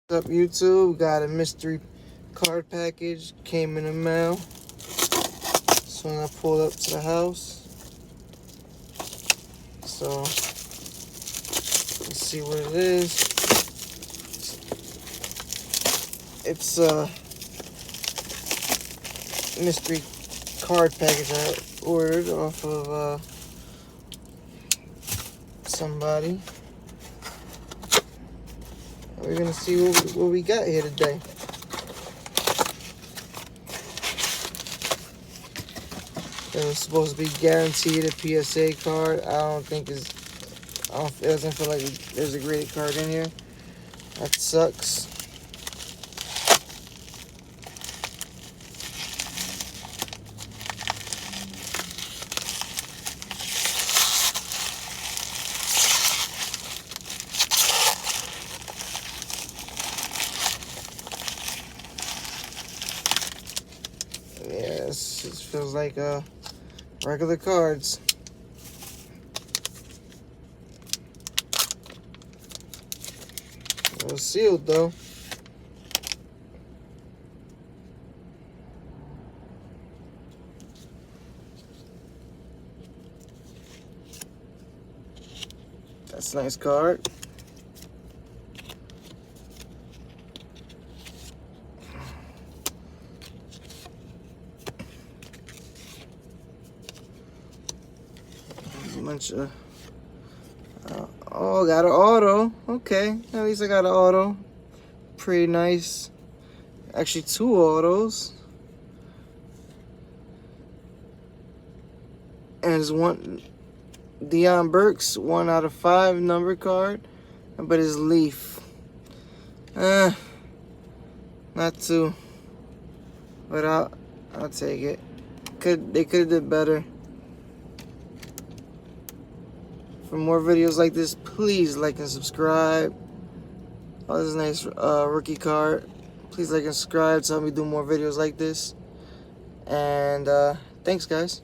What's up, YouTube? Got a mystery card package. Came in the mail. So when I pulled up to the house. So let's see what it is. It's a mystery card package I ordered off of somebody. We're gonna see what we got here today. It was supposed to be guaranteed a PSA card. It doesn't feel like there's a graded card in here. That sucks. Yeah, it feels like regular cards. It was sealed though. That's a nice card. A bunch of oh, got an auto. Okay, at least I got an auto. Pretty nice. Actually, two autos. And there's one Deion Burks, 1/5 number card, but his Leaf. Not too. But I'll take it. They could have did better. For more videos like this, please like and subscribe. Oh, this is a nice rookie card. Please like and subscribe to help me do more videos like this. And thanks, guys.